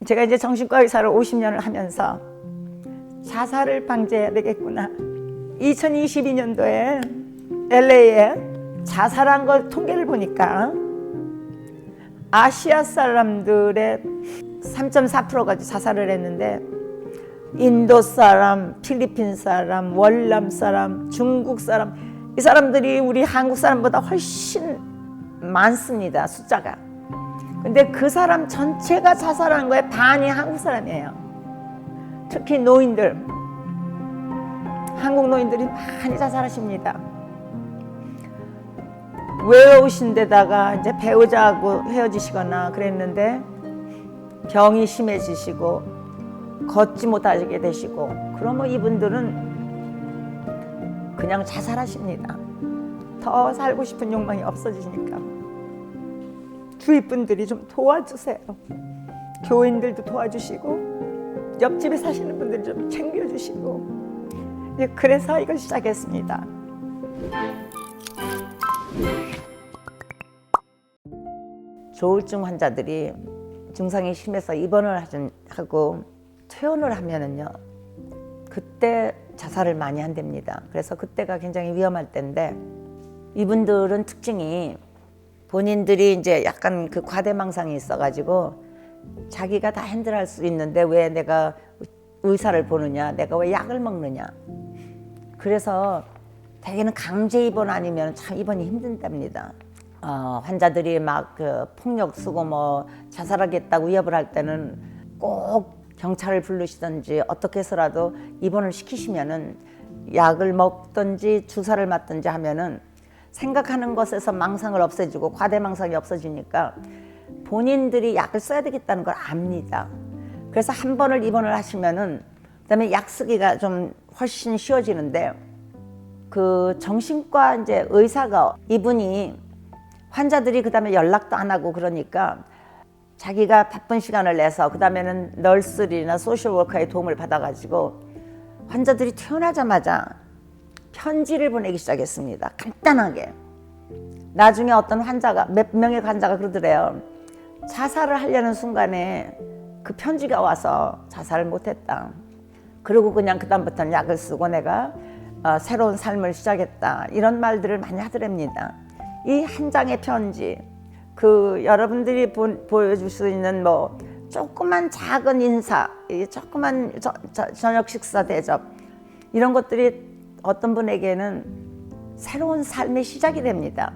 제가 이제 정신과 의사를 50년을 하면서 자살을 방지해야 되겠구나. 2022년도에 LA에 자살한 걸 통계를 보니까 아시아 사람들의 3.4%가 자살을 했는데 인도 사람, 필리핀 사람, 월남 사람, 중국 사람, 이 사람들이 우리 한국 사람보다 훨씬 많습니다, 숫자가. 근데 그 사람 전체가 자살한 거에 반이 한국 사람이에요. 특히 노인들, 한국 노인들이 많이 자살하십니다. 외로우신 데다가 이제 배우자하고 헤어지시거나 그랬는데 병이 심해지시고 걷지 못하게 되시고, 그러면 이분들은 그냥 자살하십니다. 더 살고 싶은 욕망이 없어지니까. 주위 분들이 좀 도와주세요. 교인들도 도와주시고 옆집에 사시는 분들 좀 챙겨주시고. 그래서 이걸 시작했습니다. 조울증 환자들이 증상이 심해서 입원을 하고 퇴원을 하면은요, 그때 자살을 많이 한답니다. 그래서 그때가 굉장히 위험할 때인데, 이분들은 특징이 본인들이 이제 약간 그 과대망상이 있어가지고 자기가 다 핸들할 수 있는데 왜 내가 의사를 보느냐, 내가 왜 약을 먹느냐. 그래서 대개는 강제 입원 아니면 참 입원이 힘든답니다. 환자들이 막 그 폭력 쓰고 뭐 자살하겠다고 위협을 할 때는 꼭 경찰을 부르시든지 어떻게 해서라도 입원을 시키시면은 약을 먹든지 주사를 맞든지 하면은 생각하는 것에서 망상을 없애주고 과대망상이 없어지니까 본인들이 약을 써야 되겠다는 걸 압니다. 그래서 한 번을 입원을 하시면은 그다음에 약 쓰기가 좀 훨씬 쉬워지는데, 그 정신과 이제 의사가, 이분이 환자들이 그다음에 연락도 안 하고 그러니까 자기가 바쁜 시간을 내서 그다음에는 널스들이나 소셜워커의 도움을 받아가지고 환자들이 퇴원하자마자 편지를 보내기 시작했습니다. 간단하게. 나중에 어떤 환자가, 몇 명의 환자가 그러더래요. 자살을 하려는 순간에 그 편지가 와서 자살을 못했다. 그리고 그냥 그다음부터는 약을 쓰고 내가 새로운 삶을 시작했다. 이런 말들을 많이 하더랍니다. 이 한 장의 편지, 그 여러분들이 보여줄 수 있는 뭐 조그만 작은 인사, 조그만 저녁 식사 대접, 이런 것들이 어떤 분에게는 새로운 삶의 시작이 됩니다.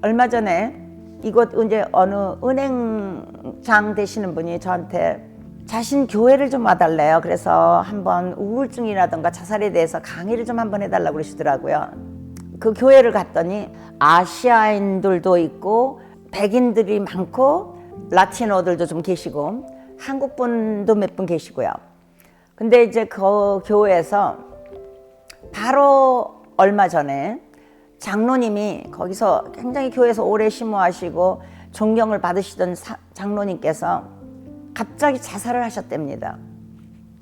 얼마 전에 이곳 이제 어느 은행장 되시는 분이 저한테 자신 교회를 좀 와달래요. 그래서 한번 우울증이라든가 자살에 대해서 강의를 좀 한번 해달라고 그러시더라고요. 그 교회를 갔더니 아시아인들도 있고 백인들이 많고 라티노들도 좀 계시고 한국 분도 몇 분 계시고요. 근데 이제 그 교회에서 바로 얼마 전에 장로님이, 거기서 굉장히 교회에서 오래 심호하시고 존경을 받으시던 장로님께서 갑자기 자살을 하셨답니다.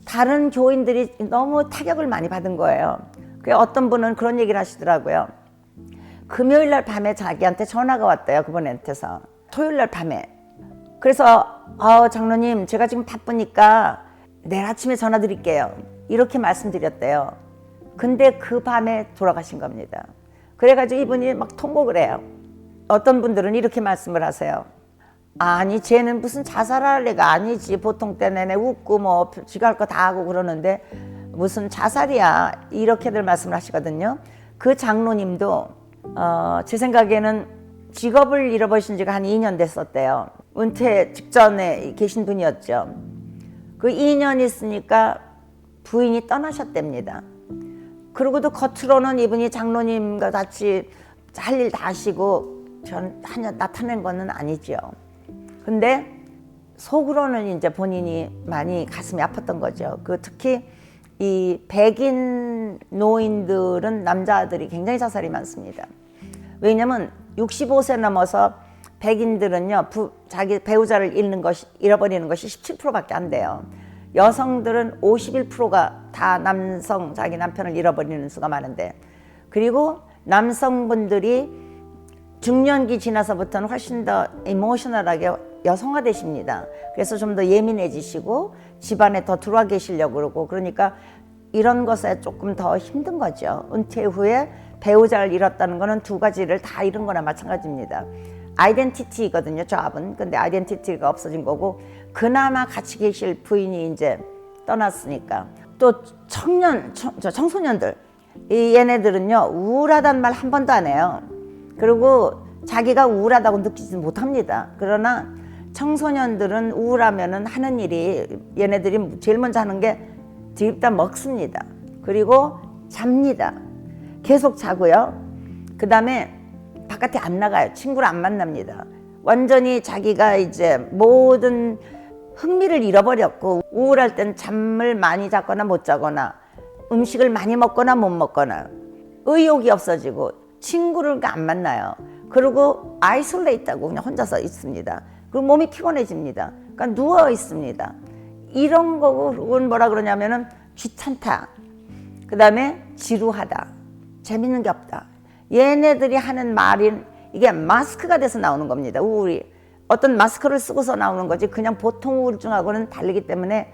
다른 교인들이 너무 타격을 많이 받은 거예요. 그래서 어떤 분은 그런 얘기를 하시더라고요. 금요일 날 밤에 자기한테 전화가 왔대요, 그분한테서. 토요일 날 밤에. 그래서 장로님, 제가 지금 바쁘니까 내일 아침에 전화 드릴게요, 이렇게 말씀드렸대요. 근데 그 밤에 돌아가신 겁니다. 그래가지고 이분이 막 통곡을 해요. 어떤 분들은 이렇게 말씀을 하세요. 아니, 쟤는 무슨 자살할 애가 아니지. 보통 때 내내 웃고 뭐 지가 할 거 다 하고 그러는데 무슨 자살이야. 이렇게들 말씀을 하시거든요. 그 장로님도 제 생각에는 직업을 잃어버리신 지가 한 2년 됐었대요. 은퇴 직전에 계신 분이었죠. 그 2년 있으니까 부인이 떠나셨답니다. 그러고도 겉으로는 이분이 장로님과 같이 할 일 다 하시고 나타낸 거는 아니죠. 근데 속으로는 이제 본인이 많이 가슴이 아팠던 거죠. 그 특히 이 백인 노인들은 남자들이 굉장히 자살이 많습니다. 왜냐면 65세 넘어서 백인들은요, 자기 배우자를 잃어버리는 것이 17%밖에 안 돼요. 여성들은 51%가 다 남성, 자기 남편을 잃어버리는 수가 많은데, 그리고 남성분들이 중년기 지나서부터는 훨씬 더 이모셔널하게 여성화 되십니다. 그래서 좀 더 예민해지시고 집안에 더 들어와 계시려고 그러고, 그러니까 이런 것에 조금 더 힘든 거죠. 은퇴 후에 배우자를 잃었다는 거는 두 가지를 다 잃은 거나 마찬가지입니다. 아이덴티티거든요, 조합은. 근데 아이덴티티가 없어진 거고, 그나마 같이 계실 부인이 이제 떠났으니까. 또 청소년들, 얘네들은요 우울하단 말 한 번도 안 해요. 그리고 자기가 우울하다고 느끼지 못합니다. 그러나 청소년들은 우울하면은 하는 일이, 얘네들이 제일 먼저 하는 게 일단 먹습니다. 그리고 잡니다. 계속 자고요. 그 다음에 바깥에 안 나가요. 친구를 안 만납니다. 완전히 자기가 이제 모든 흥미를 잃어버렸고, 우울할 땐 잠을 많이 자거나 못 자거나, 음식을 많이 먹거나 못 먹거나, 의욕이 없어지고 친구를 안 만나요. 그리고 아이솔레이트하고 그냥 혼자서 있습니다. 그리고 몸이 피곤해집니다. 그러니까 누워 있습니다. 이런 거는 뭐라 그러냐면은 귀찮다, 그 다음에 지루하다, 재밌는 게 없다. 얘네들이 하는 말인 이게 마스크가 돼서 나오는 겁니다. 우울이 어떤 마스크를 쓰고서 나오는 거지, 그냥 보통 우울증하고는 다르기 때문에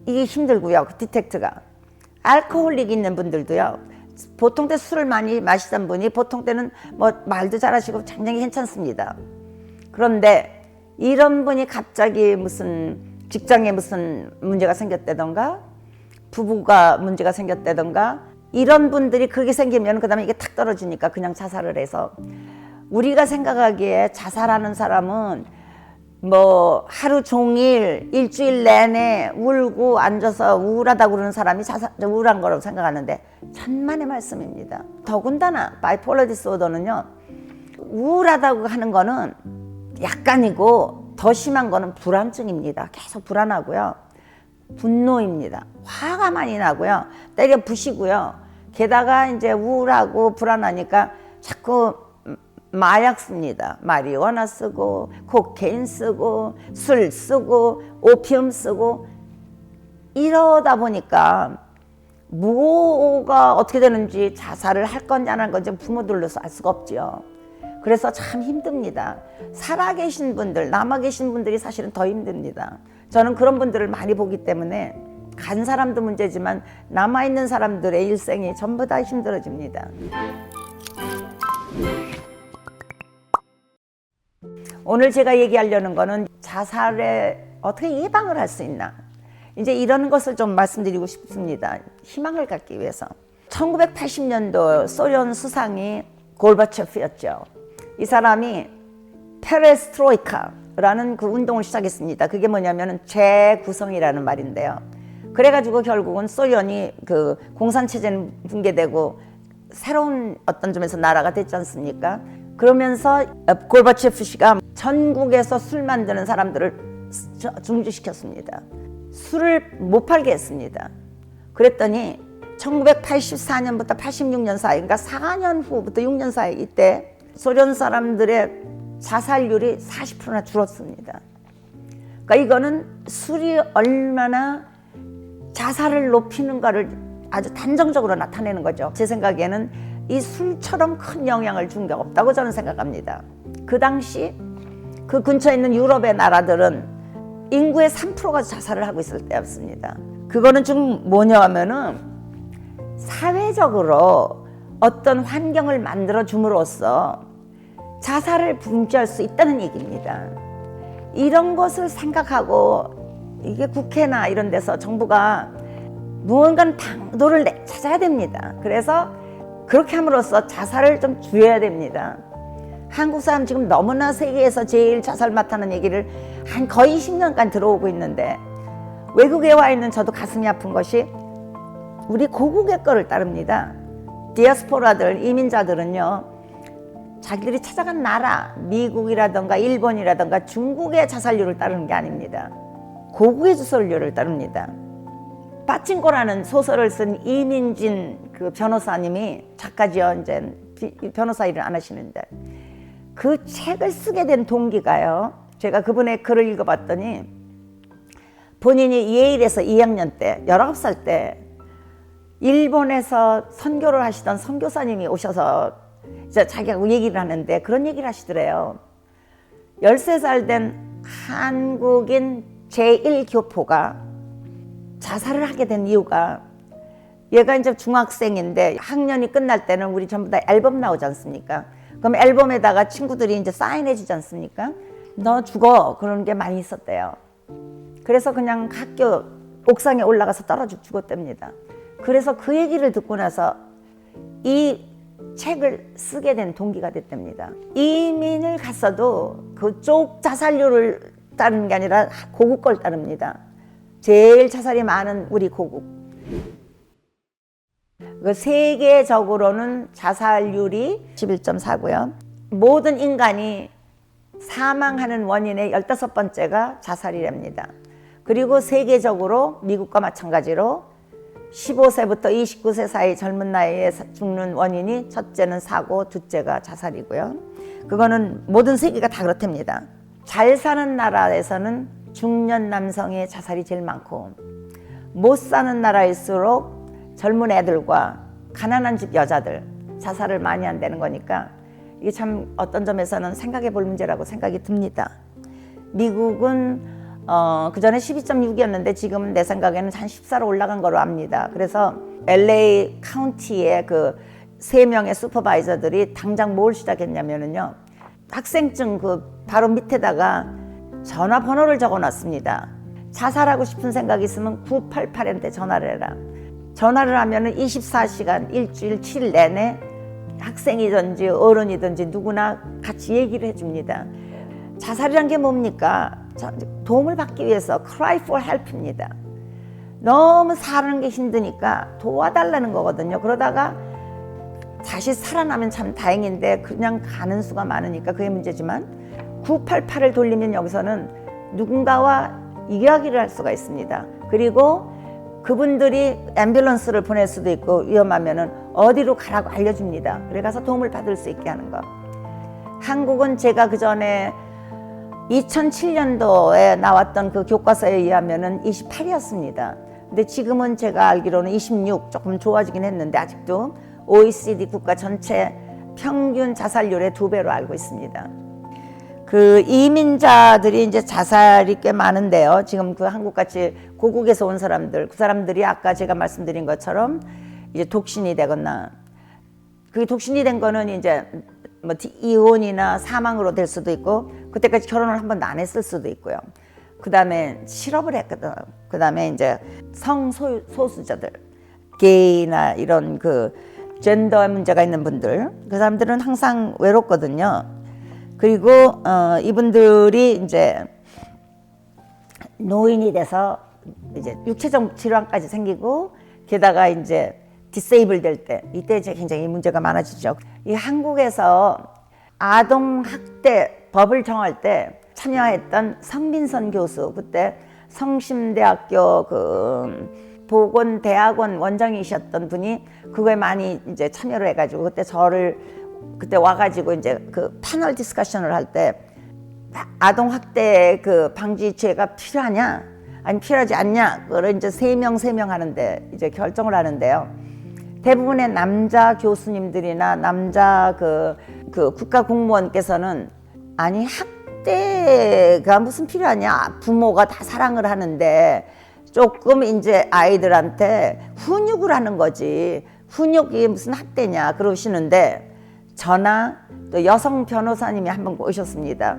이게 힘들고요. 그 디텍트가. 알코올릭 있는 분들도요, 보통 때 술을 많이 마시던 분이 보통 때는 뭐 말도 잘하시고 굉장히 괜찮습니다. 그런데 이런 분이 갑자기 무슨 직장에 무슨 문제가 생겼다던가, 부부가 문제가 생겼다던가, 이런 분들이 그게 생기면 그 다음에 이게 탁 떨어지니까 그냥 자살을 해서, 우리가 생각하기에 자살하는 사람은 뭐 하루 종일 일주일 내내 울고 앉아서 우울하다고 그러는 사람이 우울한 거라고 생각하는데 천만의 말씀입니다. 더군다나 바이폴러 디스오더는요, 우울하다고 하는 거는 약간이고 더 심한 거는 불안증입니다. 계속 불안하고요, 분노입니다. 화가 많이 나고요, 때려 부시고요. 게다가 이제 우울하고 불안하니까 자꾸 마약 씁니다. 마리화나 쓰고 코케인 쓰고 술 쓰고 오피움 쓰고, 이러다 보니까 뭐가 어떻게 되는지, 자살을 할 건지 안 할 건지 부모들로서 알 수가 없죠. 그래서 참 힘듭니다. 살아계신 분들, 남아계신 분들이 사실은 더 힘듭니다. 저는 그런 분들을 많이 보기 때문에 간 사람도 문제지만 남아있는 사람들의 일생이 전부 다 힘들어집니다. 오늘 제가 얘기하려는 거는 자살에 어떻게 예방을 할 수 있나, 이제 이런 것을 좀 말씀드리고 싶습니다. 희망을 갖기 위해서. 1980년도 소련 수상이 골바초프였죠. 이 사람이 페레스트로이카라는 그 운동을 시작했습니다. 그게 뭐냐면은 재구성이라는 말인데요. 그래가지고 결국은 소련이 그 공산체제는 붕괴되고 새로운 어떤 점에서 나라가 됐지 않습니까? 그러면서 골바초프 씨가 전국에서 술 만드는 사람들을 중지시켰습니다. 술을 못 팔게 했습니다. 그랬더니 1984년부터 86년 사이, 그러니까 4년 후부터 6년 사이, 이때 소련 사람들의 자살률이 40%나 줄었습니다. 그러니까 이거는 술이 얼마나 자살을 높이는가를 아주 단정적으로 나타내는 거죠. 제 생각에는 이 술처럼 큰 영향을 준 게 없다고 저는 생각합니다. 그 당시 그 근처에 있는 유럽의 나라들은 인구의 3%가 자살을 하고 있을 때였습니다. 그거는 좀 뭐냐 하면은 사회적으로 어떤 환경을 만들어 줌으로써 자살을 방지할 수 있다는 얘기입니다. 이런 것을 생각하고 이게 국회나 이런 데서 정부가 무언가 방도를 찾아야 됩니다. 그래서 그렇게 함으로써 자살을 좀 줄여야 됩니다. 한국 사람 지금 너무나 세계에서 제일 자살 많다는 얘기를 한 거의 10년간 들어오고 있는데, 외국에 와 있는 저도 가슴이 아픈 것이 우리 고국의 거를 따릅니다. 디아스포라들, 이민자들은요, 자기들이 찾아간 나라, 미국이라던가 일본이라던가 중국의 자살률을 따르는 게 아닙니다. 고국의 자살률을 따릅니다. 빠친코라는 소설을 쓴 이민진 그 변호사님이, 작가지요, 이제 변호사 일을 안 하시는데, 그 책을 쓰게 된 동기가요, 제가 그분의 글을 읽어봤더니 본인이 예일에서 2학년 때, 19살 때 일본에서 선교를 하시던 선교사님이 오셔서 이제 자기하고 얘기를 하는데 그런 얘기를 하시더래요. 13살 된 한국인 제1교포가 자살을 하게 된 이유가, 얘가 이제 중학생인데 학년이 끝날 때는 우리 전부 다 앨범 나오지 않습니까? 그럼 앨범에다가 친구들이 이제 사인해 주지 않습니까? 너 죽어, 그런 게 많이 있었대요. 그래서 그냥 학교 옥상에 올라가서 떨어져 죽었답니다. 그래서 그 얘기를 듣고 나서 이 책을 쓰게 된 동기가 됐답니다. 이민을 갔어도 그쪽 자살률을 따르는 게 아니라 고국 걸 따릅니다. 제일 자살이 많은 우리 고국. 세계적으로는 자살률이 11.4고요. 모든 인간이 사망하는 원인의 15번째가 자살이랍니다. 그리고 세계적으로 미국과 마찬가지로 15세부터 29세 사이 젊은 나이에 죽는 원인이 첫째는 사고, 둘째가 자살이고요. 그거는 모든 세계가 다 그렇답니다. 잘 사는 나라에서는 중년 남성의 자살이 제일 많고, 못 사는 나라일수록 젊은 애들과 가난한 집 여자들 자살을 많이 한다는 거니까 이게 참 어떤 점에서는 생각해 볼 문제라고 생각이 듭니다. 미국은 그 전에 12.6이었는데 지금 내 생각에는 한 14로 올라간 거로 압니다. 그래서 LA 카운티의 그 3명의 슈퍼바이저들이 당장 뭘 시작했냐면요, 학생증 그 바로 밑에다가 전화번호를 적어놨습니다. 자살하고 싶은 생각이 있으면 988한테 전화를 해라. 전화를 하면은 24시간 일주일 7일 내내 학생이든지 어른이든지 누구나 같이 얘기를 해줍니다. 자살이란 게 뭡니까? 도움을 받기 위해서 cry for help입니다. 너무 사는 게 힘드니까 도와달라는 거거든요. 그러다가 다시 살아나면 참 다행인데 그냥 가는 수가 많으니까 그게 문제지만, 988을 돌리면 여기서는 누군가와 이야기를 할 수가 있습니다. 그리고 그분들이 앰뷸런스를 보낼 수도 있고 위험하면은 어디로 가라고 알려줍니다. 그래 가서 도움을 받을 수 있게 하는 거. 한국은 제가 그 전에 2007년도에 나왔던 그 교과서에 의하면은 28이었습니다. 근데 지금은 제가 알기로는 26, 조금 좋아지긴 했는데 아직도 OECD 국가 전체 평균 자살률의 2배로 알고 있습니다. 그 이민자들이 이제 자살이 꽤 많은데요. 지금 그 한국같이 고국에서 온 사람들, 그 사람들이 아까 제가 말씀드린 것처럼 이제 독신이 되거나, 그 독신이 된 거는 이제 뭐 이혼이나 사망으로 될 수도 있고, 그때까지 결혼을 한 번도 안 했을 수도 있고요. 그 다음에 실업을 했거든. 그 다음에 이제 성소수자들, 게이나 이런 그 젠더 문제가 있는 분들, 그 사람들은 항상 외롭거든요. 그리고 이분들이 이제 노인이 돼서 이제 육체적 질환까지 생기고, 게다가 이제 디세이블 될 때, 이때 이제 굉장히 문제가 많아지죠. 이 한국에서 아동 학대 법을 정할 때 참여했던 성민선 교수, 그때 성심대학교 그 보건대학원 원장이셨던 분이 그거에 많이 이제 참여를 해가지고, 그때 와가지고 이제 그 패널 디스커션을 할 때 아동 학대 그 방지죄가 필요하냐, 아니 필요하지 않냐, 그걸 이제 세 명 하는데 이제 결정을 하는데요. 대부분의 남자 교수님들이나 남자 그 국가 공무원께서는, 아니 학대가 무슨 필요하냐, 부모가 다 사랑을 하는데 조금 이제 아이들한테 훈육을 하는 거지, 훈육이 무슨 학대냐 그러시는데, 저나 또 여성 변호사님이 한 분 오셨습니다.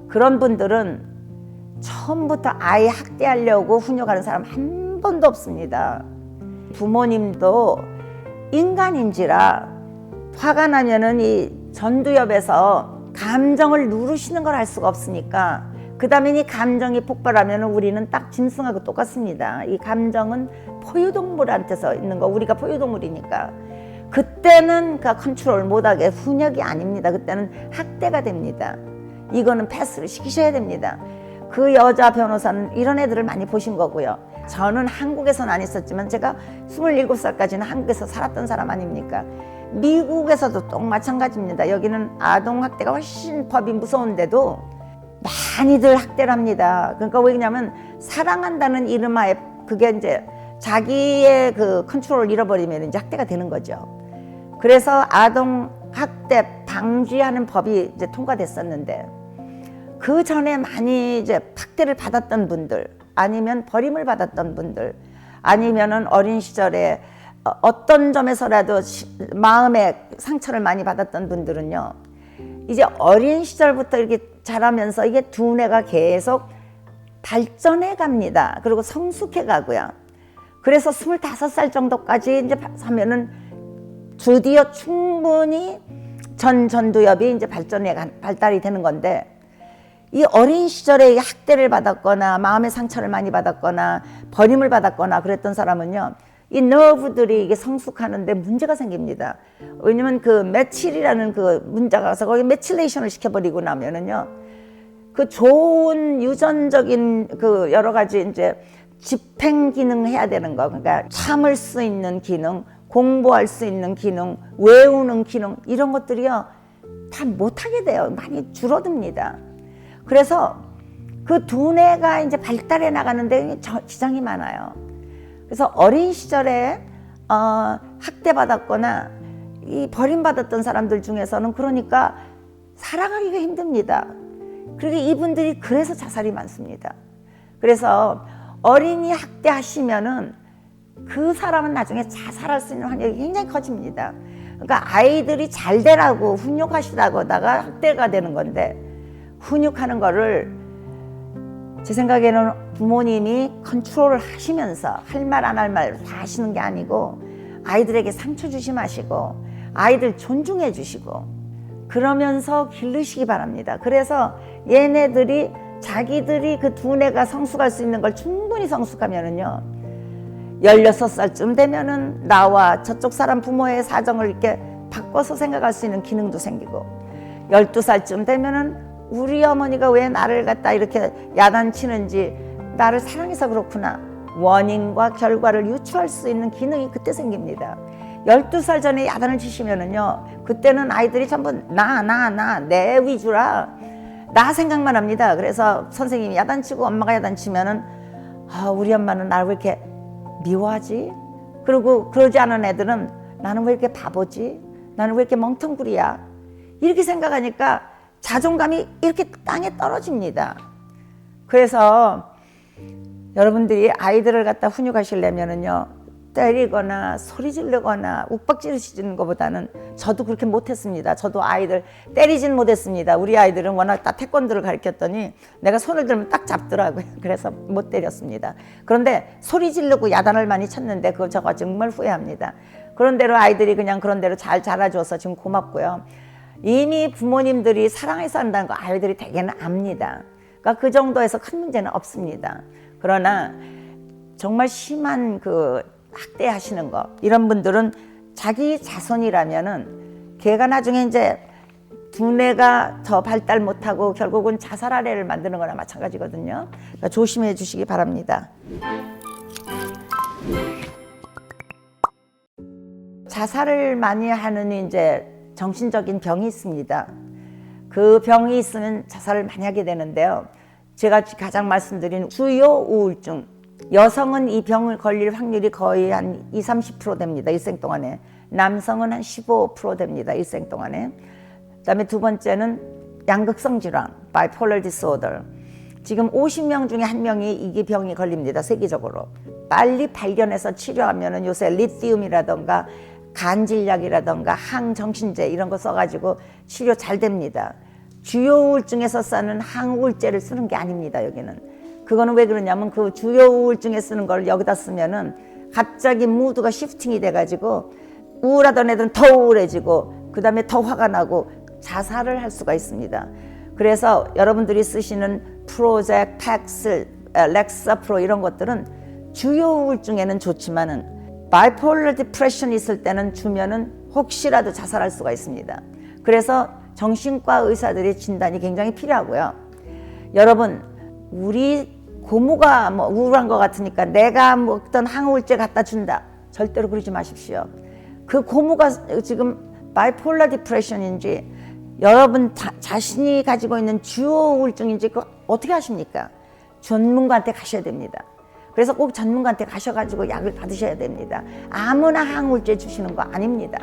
그런 분들은 처음부터 아이 학대하려고 훈육하는 사람 한 번도 없습니다. 부모님도 인간인지라 화가 나면은 이 전두엽에서 감정을 누르시는 걸 알 수가 없으니까, 그 다음에 이 감정이 폭발하면 우리는 딱 짐승하고 똑같습니다. 이 감정은 포유동물한테서 있는 거, 우리가 포유동물이니까 그때는 그 컨트롤 못하게, 훈육이 아닙니다. 그때는 학대가 됩니다. 이거는 패스를 시키셔야 됩니다. 그 여자 변호사는 이런 애들을 많이 보신 거고요. 저는 한국에서는 안 있었지만 제가 27살까지는 한국에서 살았던 사람 아닙니까? 미국에서도 또 마찬가지입니다. 여기는 아동학대가 훨씬 법이 무서운데도 많이들 학대를 합니다. 그러니까 왜냐면 사랑한다는 이름하에 그게 이제 자기의 그 컨트롤을 잃어버리면 이제 학대가 되는 거죠. 그래서 아동학대 방지하는 법이 이제 통과됐었는데, 그 전에 많이 이제 학대를 받았던 분들, 아니면 버림을 받았던 분들, 아니면은 어린 시절에 어떤 점에서라도 마음의 상처를 많이 받았던 분들은요, 이제 어린 시절부터 이렇게 자라면서 이게 두뇌가 계속 발전해 갑니다. 그리고 성숙해 가고요. 그래서 25살 정도까지 이제 하면은 드디어 충분히 전두엽이 이제 발달이 되는 건데, 이 어린 시절에 학대를 받았거나 마음의 상처를 많이 받았거나 버림을 받았거나 그랬던 사람은요, 이 너브들이 이게 성숙하는데 문제가 생깁니다. 왜냐면 그 메칠이라는 그 문자가 와서 거기 메칠레이션을 시켜버리고 나면은요, 그 좋은 유전적인 그 여러 가지 이제 집행 기능 해야 되는 거, 그러니까 참을 수 있는 기능, 공부할 수 있는 기능, 외우는 기능, 이런 것들이요 다 못하게 돼요. 많이 줄어듭니다. 그래서 그 두뇌가 이제 발달해 나가는데 지장이 많아요. 그래서 어린 시절에 학대받았거나 이 버림받았던 사람들 중에서는 그러니까 살아가기가 힘듭니다. 그리고 이분들이 그래서 자살이 많습니다. 그래서 어린이 학대하시면은 그 사람은 나중에 자살할 수 있는 확률이 굉장히 커집니다. 그러니까 아이들이 잘 되라고 훈육하시다가 학대가 되는 건데, 훈육하는 거를 제 생각에는 부모님이 컨트롤을 하시면서 할 말 안 할 말 다 하시는 게 아니고, 아이들에게 상처 주지 마시고 아이들 존중해 주시고 그러면서 기르시기 바랍니다. 그래서 얘네들이 자기들이 그 두뇌가 성숙할 수 있는 걸 충분히 성숙하면은요, 16살쯤 되면은 나와 저쪽 사람 부모의 사정을 이렇게 바꿔서 생각할 수 있는 기능도 생기고, 12살쯤 되면은 우리 어머니가 왜 나를 갖다 이렇게 야단치는지, 나를 사랑해서 그렇구나, 원인과 결과를 유추할 수 있는 기능이 그때 생깁니다. 12살 전에 야단을 치시면은요, 그때는 아이들이 전부 내 위주라 나 생각만 합니다. 그래서 선생님이 야단치고 엄마가 야단치면은 우리 엄마는 나를 왜 이렇게 미워하지? 그리고 그러지 않은 애들은 나는 왜 이렇게 바보지? 나는 왜 이렇게 멍텅구리야? 이렇게 생각하니까 자존감이 이렇게 땅에 떨어집니다. 그래서 여러분들이 아이들을 갖다 훈육하시려면은요, 때리거나 소리 지르거나 욱박지르시는 것보다는, 저도 그렇게 못했습니다. 저도 아이들 때리진 못했습니다. 우리 아이들은 워낙 다 태권도를 가르쳤더니 내가 손을 들면 딱 잡더라고요. 그래서 못 때렸습니다. 그런데 소리 지르고 야단을 많이 쳤는데 그거 저가 정말 후회합니다. 그런 대로 아이들이 그냥 그런 대로 잘 자라줘서 지금 고맙고요. 이미 부모님들이 사랑해서 한다는 거 아이들이 대개는 압니다. 그러니까 그 정도에서 큰 문제는 없습니다. 그러나 정말 심한 그 학대하시는 거, 이런 분들은 자기 자손이라면은 걔가 나중에 이제 두뇌가 더 발달 못하고 결국은 자살할 애를 만드는 거나 마찬가지거든요. 그러니까 조심해 주시기 바랍니다. 자살을 많이 하는 이제 정신적인 병이 있습니다. 그 병이 있으면 자살을 많이 하게 되는데요. 제가 가장 말씀드린 주요 우울증, 여성은 이 병을 걸릴 확률이 거의 한 20-30% 됩니다. 일생 동안에. 남성은 한 15% 됩니다. 일생 동안에. 그다음에 두 번째는 양극성 질환, bipolar disorder. 지금 50명 중에 1명이 이 병이 걸립니다. 세계적으로. 빨리 발견해서 치료하면은 요새 리튬이라던가 간질약이라던가 항정신제 이런 거 써가지고 치료 잘 됩니다. 주요 우울증에서 쓰는 항우울제를 쓰는 게 아닙니다. 여기는. 그거는 왜 그러냐면 그 주요 우울증에 쓰는 걸 여기다 쓰면은 갑자기 무드가 시프팅이 돼가지고 우울하던 애들은 더 우울해지고 그 다음에 더 화가 나고 자살을 할 수가 있습니다. 그래서 여러분들이 쓰시는 프로젝, 팩슬, 렉사프로 이런 것들은 주요 우울증에는 좋지만은 바이폴러 디프레션이 있을 때는 주면은 혹시라도 자살할 수가 있습니다. 그래서 정신과 의사들의 진단이 굉장히 필요하고요. 여러분, 우리 고모가 뭐 우울한 것 같으니까 내가 뭐 어떤 항우울제 갖다 준다. 절대로 그러지 마십시오. 그 고모가 지금 바이폴러 디프레션인지 여러분 자신이 가지고 있는 주요 우울증인지 그거 어떻게 하십니까? 전문가한테 가셔야 됩니다. 그래서 꼭 전문가한테 가셔가지고 약을 받으셔야 됩니다. 아무나 항우울제 주시는 거 아닙니다.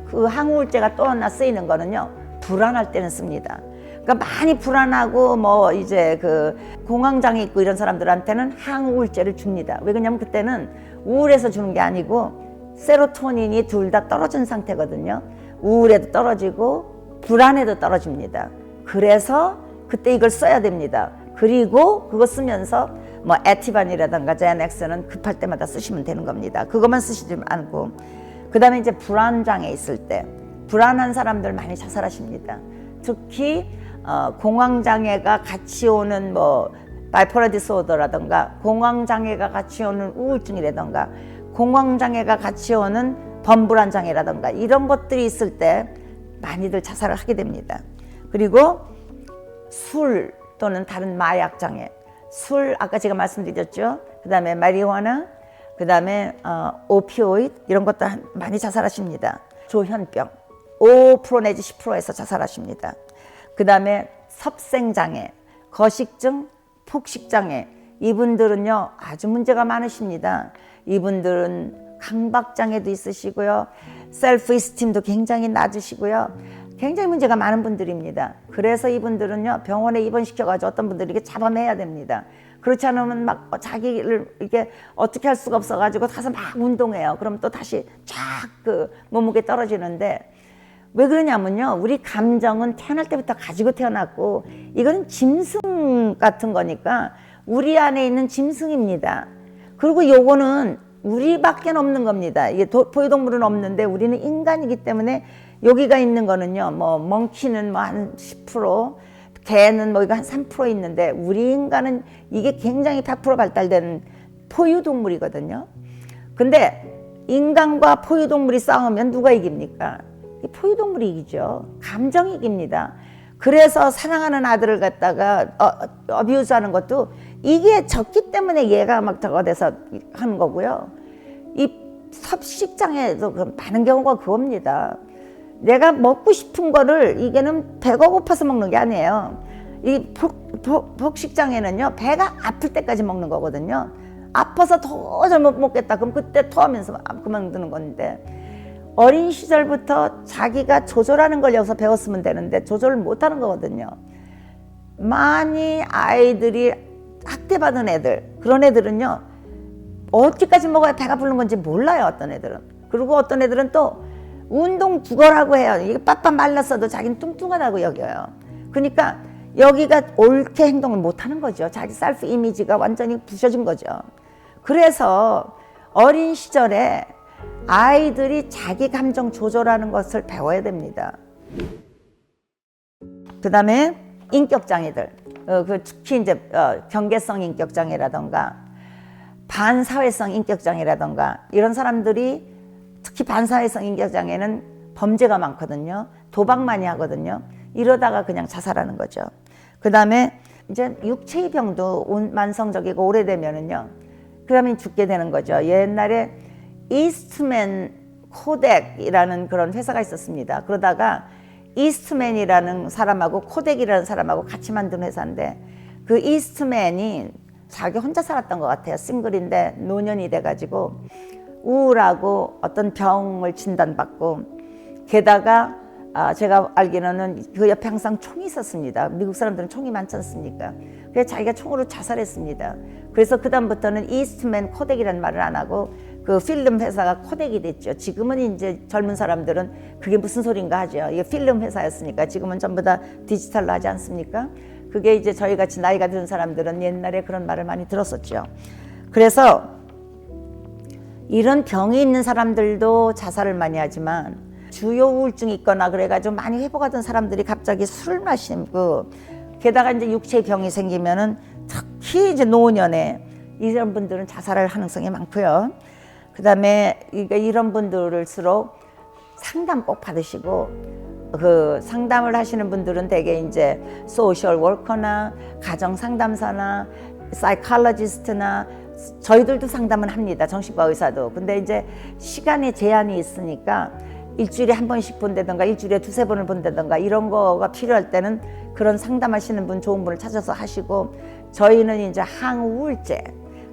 그 항우울제가 또 하나 쓰이는 거는요, 불안할 때는 씁니다. 그러니까 많이 불안하고 뭐 이제 그 공황장애 있고 이런 사람들한테는 항우울제를 줍니다. 왜 그러냐면 그때는 우울해서 주는 게 아니고 세로토닌이 둘 다 떨어진 상태거든요. 우울에도 떨어지고 불안에도 떨어집니다. 그래서 그때 이걸 써야 됩니다. 그리고 그거 쓰면서 뭐 에티반이라든가 제넥스는 급할 때마다 쓰시면 되는 겁니다. 그것만 쓰시지 않고. 그 다음에 이제 불안장애 있을 때 불안한 사람들 많이 자살하십니다. 특히 공황장애가 같이 오는 뭐 바이폴러 디스오더라든가 공황장애가 같이 오는 우울증이라든가 공황장애가 같이 오는 범불안 장애라든가 이런 것들이 있을 때 많이들 자살을 하게 됩니다. 그리고 술 또는 다른 마약 장애, 술 아까 제가 말씀드렸죠. 그 다음에 마리화나, 그 다음에 오피오이드 이런 것도 많이 자살하십니다. 조현병 5% 내지 10%에서 자살하십니다. 그 다음에 섭생장애, 거식증, 폭식장애 이분들은요 아주 문제가 많으십니다. 이분들은 강박장애도 있으시고요. 셀프 이스팀도 굉장히 낮으시고요. 굉장히 문제가 많은 분들입니다. 그래서 이분들은요 병원에 입원시켜가지고 어떤 분들이 이렇게 잡아내야 됩니다. 그렇지 않으면 막 자기를 이렇게 어떻게 할 수가 없어가지고 가서 막 운동해요. 그럼 또 다시 쫙 그 몸무게 떨어지는데 왜 그러냐면요 우리 감정은 태어날 때부터 가지고 태어났고 이건 짐승 같은 거니까 우리 안에 있는 짐승입니다. 그리고 요거는 우리밖에 없는 겁니다. 이게 포유동물은 없는데 우리는 인간이기 때문에 여기가 있는 거는요 뭐 멍키는 뭐 한 10%, 개는 뭐 이거 한 3% 있는데 우리 인간은 이게 굉장히 100% 발달된 포유동물이거든요. 근데 인간과 포유동물이 싸우면 누가 이깁니까? 이 포유동물이 이기죠. 감정이 이깁니다. 그래서 사랑하는 아들을 갖다가 어뷰즈하는 것도 이게 졌기 때문에 얘가 막 저거 돼서 하는 거고요. 이 섭식장애도 많은 경우가 그겁니다. 내가 먹고 싶은 거를 이게는 배가 고파서 먹는 게 아니에요. 이 폭식장애는요 배가 아플 때까지 먹는 거거든요. 아파서 도저히 못 먹겠다 그럼 그때 토하면서 그만두는 건데 어린 시절부터 자기가 조절하는 걸 여기서 배웠으면 되는데 조절을 못하는 거거든요. 많이 아이들이 학대받은 애들 그런 애들은요 어디까지 먹어야 배가 부른 건지 몰라요. 어떤 애들은. 그리고 어떤 애들은 또 운동 죽어라고 해요. 이게 빳빳 말랐어도 자기는 뚱뚱하다고 여겨요. 그러니까 여기가 옳게 행동을 못하는 거죠. 자기 셀프 이미지가 완전히 부셔진 거죠. 그래서 어린 시절에 아이들이 자기 감정 조절하는 것을 배워야 됩니다. 그 다음에 인격장애들, 특히 이제 경계성 인격장애라던가 반사회성 인격장애라던가 이런 사람들이 특히 반사회성 인격장애는 범죄가 많거든요. 도박 많이 하거든요. 이러다가 그냥 자살하는 거죠. 그 다음에 이제 육체의 병도 만성적이고 오래되면은요. 그 다음에 죽게 되는 거죠. 옛날에 이스트맨 코덱이라는 그런 회사가 있었습니다. 그러다가 이스트맨이라는 사람하고 코덱이라는 사람하고 같이 만든 회사인데 그 이스트맨이 자기 혼자 살았던 것 같아요. 싱글인데 노년이 돼가지고 우울하고 어떤 병을 진단받고 게다가 제가 알기로는 그 옆에 항상 총이 있었습니다. 미국 사람들은 총이 많지 않습니까? 그래서 자기가 총으로 자살했습니다. 그래서 그 다음부터는 이스트맨 코덱이라는 말을 안 하고 그 필름 회사가 코덱이 됐죠. 지금은 이제 젊은 사람들은 그게 무슨 소린가 하죠. 이게 필름 회사였으니까 지금은 전부 다 디지털로 하지 않습니까? 그게 이제 저희 같이 나이가 든 사람들은 옛날에 그런 말을 많이 들었었죠. 그래서 이런 병이 있는 사람들도 자살을 많이 하지만 주요 우울증이 있거나 그래가지고 많이 회복하던 사람들이 갑자기 술을 마시고 게다가 이제 육체의 병이 생기면은 특히 이제 노년에 이런 분들은 자살할 가능성이 많고요. 그 다음에 이런 분들을수록 상담 꼭 받으시고 그 상담을 하시는 분들은 대개 이제 소셜 워커나 가정 상담사나 사이콜로지스트나 저희들도 상담은 합니다. 정신과 의사도. 근데 이제 시간에 제한이 있으니까 일주일에 한 번씩 본다든가 일주일에 두세 번을 본다든가 이런 거가 필요할 때는 그런 상담하시는 분 좋은 분을 찾아서 하시고 저희는 이제 항우울제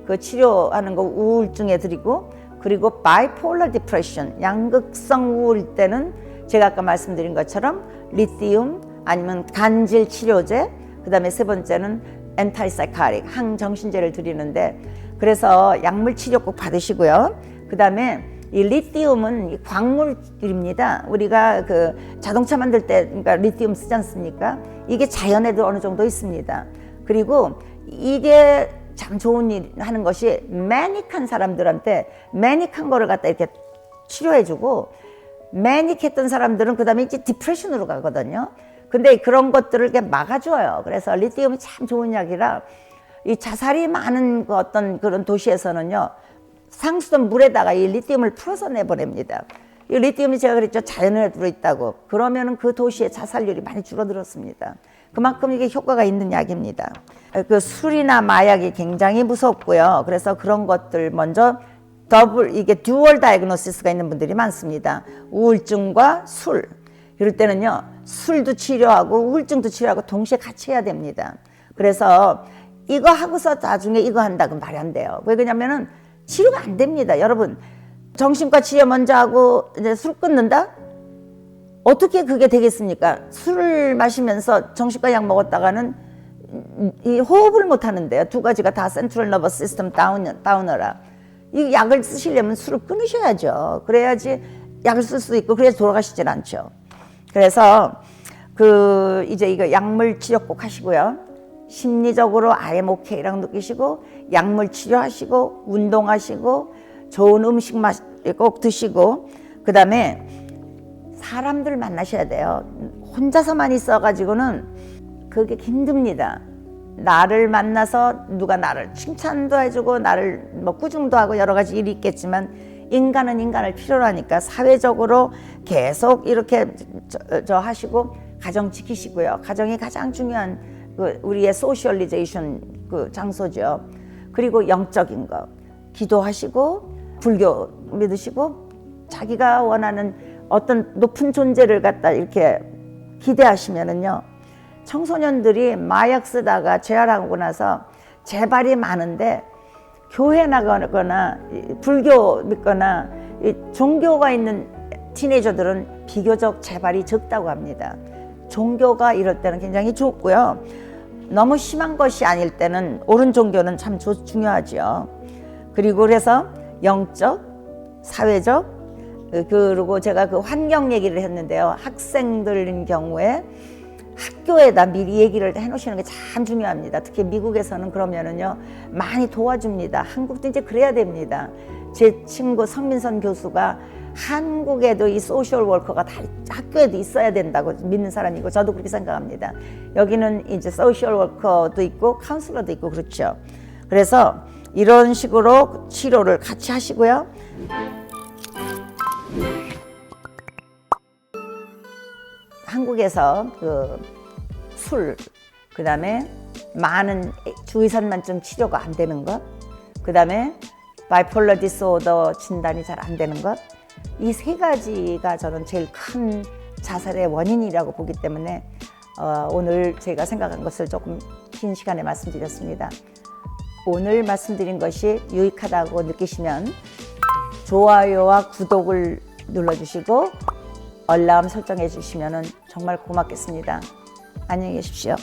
그 치료하는 거 우울증에 드리고 그리고 바이폴러 디프레션 양극성 우울일 때는 제가 아까 말씀드린 것처럼 리튬, 아니면 간질 치료제, 그다음에 세 번째는 엔타이사이카릭 항정신제를 드리는데, 그래서 약물 치료 꼭 받으시고요. 그다음에 이 리튬은 광물입니다. 우리가 그 자동차 만들 때 그러니까 리튬 쓰지 않습니까? 이게 자연에도 어느 정도 있습니다. 그리고 이게 참 좋은 일 하는 것이 매닉한 사람들한테 매닉한 거를 갖다 이렇게 치료해주고, 매닉했던 사람들은 그 다음에 이제 디프레션으로 가거든요. 근데 그런 것들을 이렇게 막아줘요. 그래서 리튬이 참 좋은 약이라, 이 자살이 많은 그 어떤 그런 도시에서는요, 상수도 물에다가 이 리튬을 풀어서 내보냅니다. 이 리튬이 제가 그랬죠, 자연에 들어있다고. 그러면은 그 도시의 자살률이 많이 줄어들었습니다. 그만큼 이게 효과가 있는 약입니다. 그 술이나 마약이 굉장히 무섭고요. 그래서 그런 것들 먼저 이게 듀얼 다이그노시스가 있는 분들이 많습니다. 우울증과 술. 이럴 때는요, 술도 치료하고 우울증도 치료하고 동시에 같이 해야 됩니다. 그래서 이거 하고서 나중에 이거 한다, 그럼 말이 안 돼요. 왜 그러냐면은 치료가 안 됩니다. 여러분, 정신과 치료 먼저 하고 이제 술 끊는다? 어떻게 그게 되겠습니까? 술을 마시면서 정신과 약 먹었다가는 이 호흡을 못 하는데요. 두 가지가 다 센트럴 너버스 시스템 다운어라. 이 약을 쓰시려면 술을 끊으셔야죠. 그래야지 약을 쓸 수도 있고, 그래야 돌아가시질 않죠. 그래서 이제 이거 약물 치료 꼭 하시고요. 심리적으로 I am okay라고 느끼시고, 약물 치료하시고, 운동하시고, 좋은 음식 꼭 드시고, 그 다음에 사람들 만나셔야 돼요. 혼자서만 있어가지고는 그게 힘듭니다. 나를 만나서 누가 나를 칭찬도 해주고 나를 뭐 꾸중도 하고 여러 가지 일이 있겠지만, 인간은 인간을 필요로 하니까 사회적으로 계속 이렇게 하시고, 가정 지키시고요. 가정이 가장 중요한 우리의 소셜리제이션 장소죠. 그리고 영적인 거 기도하시고, 불교 믿으시고, 자기가 원하는 어떤 높은 존재를 갖다 이렇게 기대하시면은요, 청소년들이 마약 쓰다가 재활하고 나서 재발이 많은데, 교회 나가거나 불교 믿거나 종교가 있는 티네이저들은 비교적 재발이 적다고 합니다. 종교가 이럴 때는 굉장히 좋고요. 너무 심한 것이 아닐 때는 옳은 종교는 참 중요하죠. 그리고 그래서 영적, 사회적, 그리고 제가 그 환경 얘기를 했는데요. 학생들인 경우에 학교에다 미리 얘기를 해놓으시는 게 참 중요합니다. 특히 미국에서는 그러면은요, 많이 도와줍니다. 한국도 이제 그래야 됩니다. 제 친구 성민선 교수가 한국에도 이 소셜 워커가 다 학교에도 있어야 된다고 믿는 사람이고, 저도 그렇게 생각합니다. 여기는 이제 소셜 워커도 있고 카운슬러도 있고 그렇죠. 그래서 이런 식으로 치료를 같이 하시고요. 한국에서 술, 그 다음에 많은 주의산만증 치료가 안 되는 것, 그 다음에 바이폴러 디스오더 진단이 잘 안 되는 것, 이 세 가지가 저는 제일 큰 자살의 원인이라고 보기 때문에 오늘 제가 생각한 것을 조금 긴 시간에 말씀드렸습니다. 오늘 말씀드린 것이 유익하다고 느끼시면 좋아요와 구독을 눌러주시고 알람 설정해 주시면 정말 고맙겠습니다. 안녕히 계십시오.